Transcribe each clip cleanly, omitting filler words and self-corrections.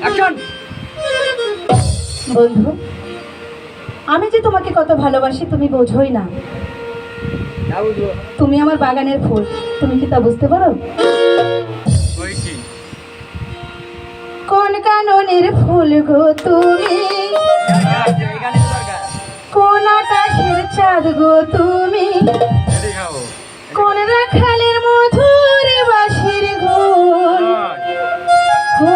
Action. বন্ধু, আমি যে তোমাকে কত ভালোবাসি তুমি বোঝোই না। তুমি আমার বাগানের ফুল, তুমি কি তা বুঝতে পারো? কোন কাননের ফুল গো তুমি, কোন আকাশের চাঁদ গো তুমি, কোন রাখালের মধুর বাঁশির গুণ, ও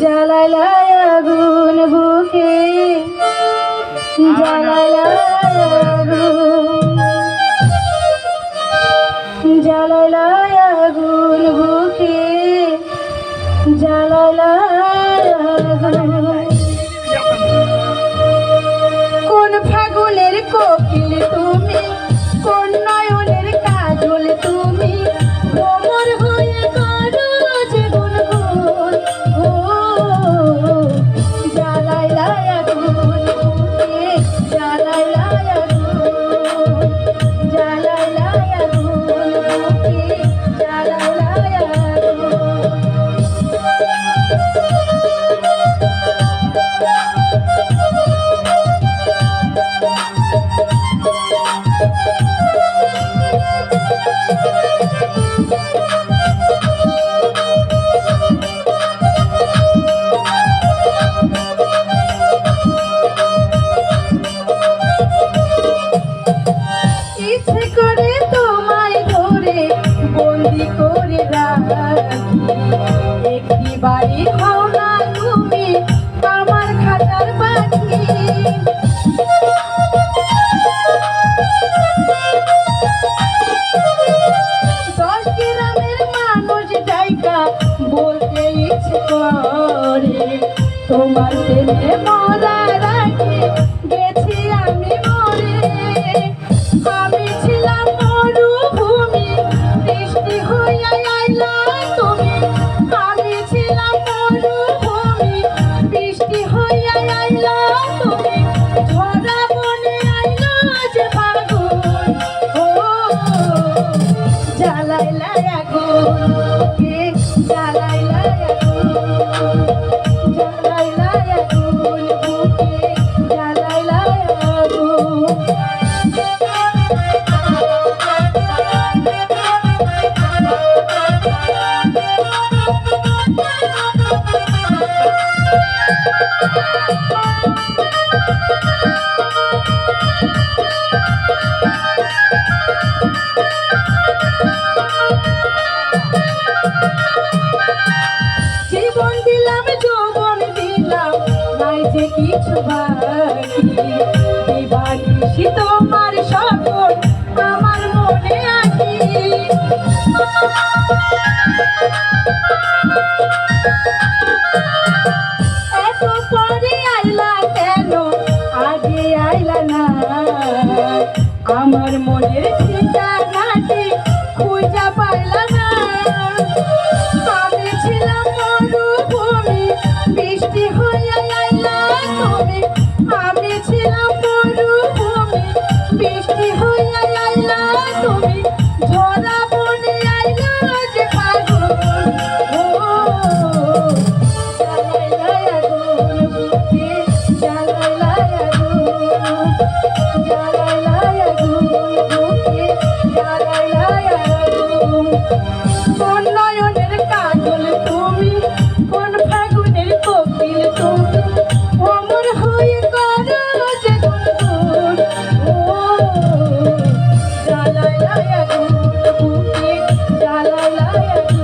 জ্বালায় আগুন বুকে, জ্বালায় আগুন, জ্বালায় আগুন বুকে, জ্বালায় আগুন। কোন ফাগুনের কোকিল তুমি, কোন নয়নের কাজল তুমি, ভ্রমর হয়ে করো যে গুনগুন, ও জ্বালায় আগুন বুকে, জ্বালায় আগুন, জ্বালায় আগুন বুকে, জ্বালায় আগুন। ইচ্ছে করে তোমায় ধরে বন্দি করে রাখি, একটি বাড়ি হও না তুমি আমার খাঁচার পাখি। দশ গ্রামের মানুষ জায়গা বলতে ইচ্ছে করে, তোমার প্রেমে মরার আগে গেছি আমি মরে। আমি ছিলাম মরুভূমি, বৃষ্টি হইয়া আইলা তুমি, আমি ছিলাম মরুভূমি, বৃষ্টি হইয়া আইলা তুমি, ঝরা বনে আইলা যে ফাগুন, ও জ্বালাইলা আগুন বুকে, জ্বালাইলা আগুন, জ্বালাইলা আগুন বুকে, জ্বালাইলা আগুন। জীবন দিলাম যৌবন দিলাম, নাই যে কিছু বাকি, দিবানিশি তোমার স্বপ্ন আমার মনে আঁকি। এত পরে আইলা কেন, আগে আইলা না, আমার মনের ঠিকানাটি খুঁজা পাইলা না। আমি ছিলাম মরুভূমি, বৃষ্টি হইয়া আইলা তুমি, আমি ছিলাম মরুভূমি, বৃষ্টি হইয়া আইলা তুমি, ঝরা বনে আইলা যে ফাগুন, ও জ্বালাইলা আগুন বুকে, জ্বালাইলা আগুন, জ্বালাইলা আগুন বুকে, জ্বালাইলা আগুন। কোন নয়নের কাজল তুমি, কোন ফাগুনের কোকিল তুমি, ভ্রমর হয়ে করো যে গুনগুন, ও জ্বালাইলা আগুন বুকে, জ্বালাইলা আগুন।